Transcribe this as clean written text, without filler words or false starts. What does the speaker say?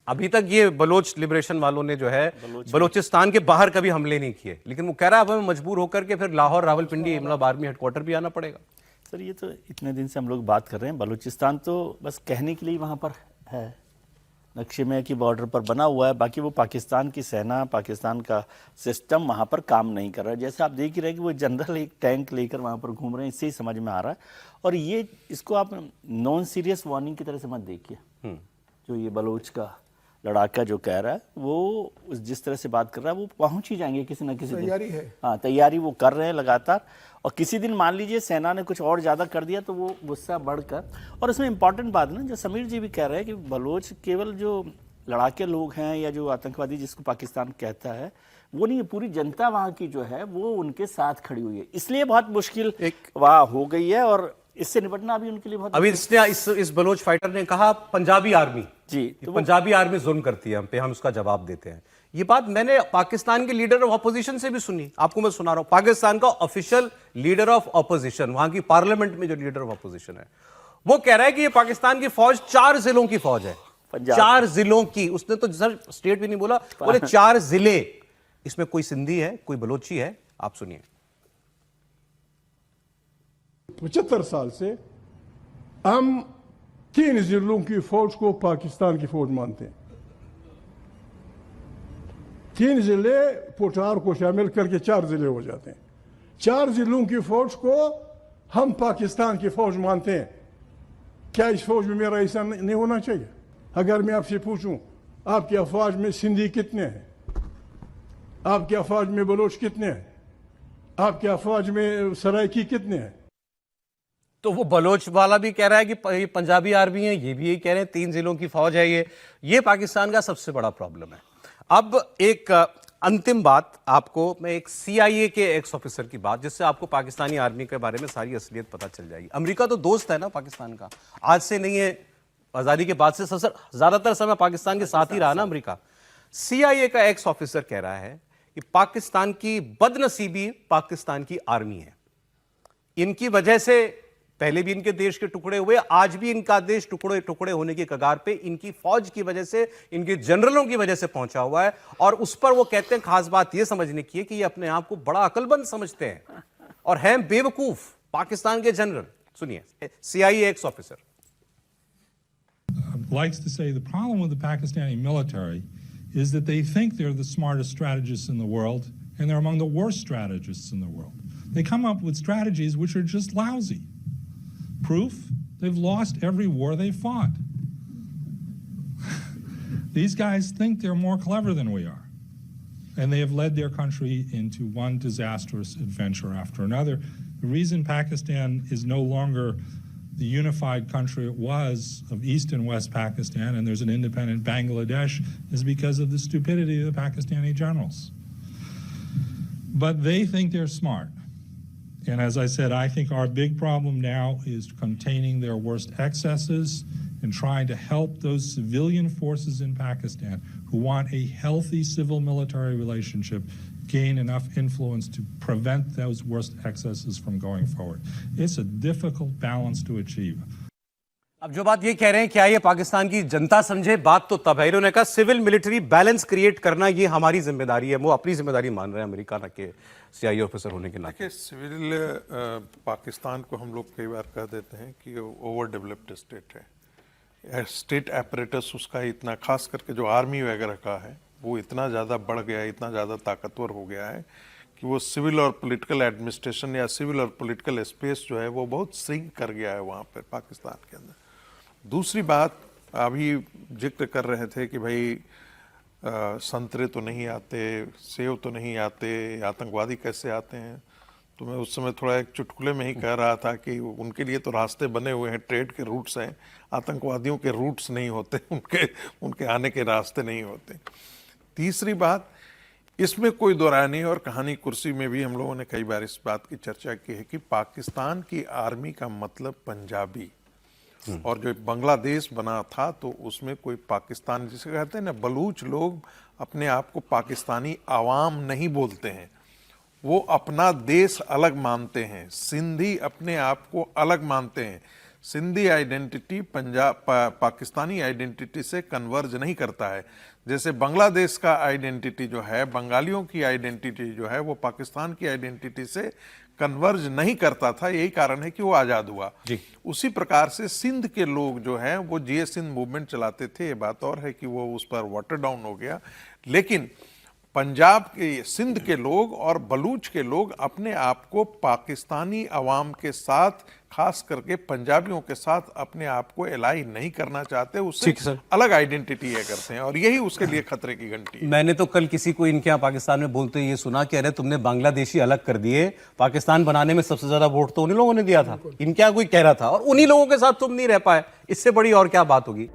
अभी तक ये बलोच लिबरेशन वालों ने जो है बलोचिस्तान के बाहर कभी हमले नहीं किए, लेकिन वो कह रहा है अब हमें मजबूर होकर के फिर लाहौर रावलपिंडी मतलब आर्मी हेडक्वार्टर भी आना पड़ेगा। सर ये तो इतने दिन से हम लोग बात कर रहे हैं, बलूचिस्तान तो बस कहने के लिए वहाँ पर है, नक्शे में कि बॉर्डर पर बना हुआ है, बाकी वो पाकिस्तान की सेना, पाकिस्तान का सिस्टम वहाँ पर काम नहीं कर रहा है। जैसे आप देख ही रहे कि वो जनरल एक टैंक लेकर वहाँ पर घूम रहे हैं, इससे ही समझ में आ रहा है। और ये इसको आप नॉन सीरियस वार्निंग की तरह से मत देखिए। जो ये बलोच का लड़ाका जो कह रहा है, वो जिस तरह से बात कर रहा है, वो पहुंच ही जाएंगे किसी न किसी तैयारी है। हाँ, तैयारी वो कर रहे हैं लगातार। और किसी दिन मान लीजिए सेना ने कुछ और ज़्यादा कर दिया तो वो गुस्सा बढ़कर, और इसमें इंपॉर्टेंट बात ना जो समीर जी भी कह रहे हैं कि बलोच केवल जो लड़ाके लोग हैं या जो आतंकवादी जिसको पाकिस्तान कहता है वो नहीं है, पूरी जनता वहाँ की जो है वो उनके साथ खड़ी हुई है, इसलिए बहुत मुश्किल वहाँ हो गई है और इससे निपटना अभी उनके लिए बहुत। अभी इस बलोच फाइटर ने कहा पंजाबी आर्मी जी, तो पंजाबी आर्मी जुल्म करती है हम पे, हम उसका जवाब देते हैं। ये बात मैंने पाकिस्तान के लीडर ऑफ ऑपोजिशन से भी सुनी, आपको मैं सुना रहा हूं। पाकिस्तान का ऑफिशियल लीडर ऑफ ऑपोजिशन, वहां की पार्लियामेंट में जो लीडर ऑफ ऑपोजिशन है, वो कह रहा है कि ये पाकिस्तान की फौज 4 जिलों की फौज है। 4 जिलों की, उसने तो सर स्टेट भी नहीं बोला, बोले 4 जिले। इसमें कोई सिंधी है, कोई बलोची है, आप सुनिए। 75 साल से हम 3 जिलों की फौज को पाकिस्तान की फौज मानते हैं। 3 जिले पोटार को शामिल करके 4 जिले हो जाते हैं। 4 जिलों की फौज को हम पाकिस्तान की फौज मानते हैं। क्या इस फौज में मेरा हिस्सा नहीं होना चाहिए? अगर मैं आपसे पूछूं आपकी अफवाज में सिंधी कितने हैं, आपकी अफवाज में बलोच कितने हैं, आपकी अफवाज में सराइकी कितने हैं? तो वो बलोच वाला भी कह रहा है कि ये पंजाबी आर्मी है, ये भी यही कह रहे हैं 3 जिलों की फौज है। ये पाकिस्तान का सबसे बड़ा प्रॉब्लम है। अब एक अंतिम बात आपको मैं एक CIA के एक्स ऑफिसर की बात, जिससे आपको पाकिस्तानी आर्मी के बारे में सारी असलियत पता चल जाएगी। अमेरिका तो दोस्त है ना पाकिस्तान का, आज से नहीं है, आजादी के बाद से ज्यादातर समय पाकिस्तान के साथ ही रहा ना अमेरिका। CIA का एक्स ऑफिसर कह रहा है कि पाकिस्तान की बदनसीबी पाकिस्तान की आर्मी है। इनकी वजह से पहले भी इनके देश के टुकड़े हुए, आज भी इनका देश टुकड़े टुकड़े होने की कगार पे इनकी फौज की वजह से, इनके जनरलों की वजह से पहुंचा हुआ है। और उस पर वो कहते हैं खास बात ये समझने की है कि ये अपने आप को बड़ा अकलमंद समझते हैं और हैं बेवकूफ पाकिस्तान के जनरल। सुनिए CIA x officer. Likes to say the problem with the Pakistani military is that they think they're the smartest strategists in the world, and they're among the worst strategists in the world. They come up with strategies which are just lousy. Proof? They've lost every war they fought. These guys think they're more clever than we are. And they have led their country into one disastrous adventure after another. The reason Pakistan is no longer the unified country it was of East and West Pakistan, and there's an independent Bangladesh, is because of the stupidity of the Pakistani generals. But they think they're smart. And as I said, I think our big problem now is containing their worst excesses and trying to help those civilian forces in Pakistan who want a healthy civil-military relationship gain enough influence to prevent those worst excesses from going forward. It's a difficult balance to achieve. अब जो बात ये कह रहे हैं क्या ये पाकिस्तान की जनता समझे, बात तो तब है। इन्होंने कहा सिविल मिलिट्री बैलेंस क्रिएट करना ये हमारी जिम्मेदारी है। वो अपनी जिम्मेदारी मान रहे हैं अमेरिका ना के CIA ऑफिसर होने के नाते। सिविल पाकिस्तान को हम लोग कई बार कह देते हैं कि ओवर डेवलप्ड स्टेट है। स्टेट एपरेटस उसका इतना, खास करके जो आर्मी वगैरह का है, वो इतना ज़्यादा बढ़ गया है, इतना ज़्यादा ताकतवर हो गया है कि वो सिविल और पॉलिटिकल एडमिनिस्ट्रेशन या सिविल और पॉलिटिकल स्पेस जो है वो बहुत श्रिंक कर गया है वहाँ पर पाकिस्तान के अंदर। दूसरी बात, अभी जिक्र कर रहे थे कि भाई संतरे तो नहीं आते, सेब तो नहीं आते, आतंकवादी कैसे आते हैं। तो मैं उस समय थोड़ा एक चुटकुले में ही कह रहा था कि उनके लिए तो रास्ते बने हुए हैं, ट्रेड के रूट्स हैं, आतंकवादियों के रूट्स नहीं होते, उनके आने के रास्ते नहीं होते। तीसरी बात, इसमें कोई दो राय नहीं, और कहानी कुर्सी में भी हम लोगों ने कई बार इस बात की चर्चा की है कि पाकिस्तान की आर्मी का मतलब पंजाबी, और जो बांग्लादेश बना था तो उसमें कोई पाकिस्तान, जिसे कहते हैं ना, बलूच लोग अपने आप को पाकिस्तानी आवाम नहीं बोलते हैं, वो अपना देश अलग मानते हैं। सिंधी अपने आप को अलग मानते हैं। सिंधी आइडेंटिटी पाकिस्तानी आइडेंटिटी से कन्वर्ज नहीं करता है। जैसे बांग्लादेश का आइडेंटिटी जो है, बंगालियों की आइडेंटिटी जो है, वो पाकिस्तान की आइडेंटिटी से कन्वर्ज नहीं करता था, यही कारण है कि वो आज़ाद हुआ। उसी प्रकार से सिंध के लोग जो हैं वो जिये सिंध मूवमेंट चलाते थे। ये बात और है कि वो उस पर वाटर डाउन हो गया, लेकिन पंजाब के, सिंध के लोग और बलूच के लोग अपने आप को पाकिस्तानी अवाम के साथ, खास करके पंजाबियों के साथ अपने आप को एलाई नहीं करना चाहते, उससे अलग आइडेंटिटी ये करते हैं और यही उसके लिए खतरे की घंटी है। मैंने तो कल किसी को इनके यहाँ पाकिस्तान में बोलते ये सुना कि अरे तुमने बांग्लादेशी अलग कर दिए, पाकिस्तान बनाने में सबसे ज्यादा वोट तो उन्हीं लोगों ने दिया था, इनके यहाँ कोई कह रहा था और उन्हीं लोगों के साथ तुम नहीं रह पाए, इससे बड़ी और क्या बात होगी।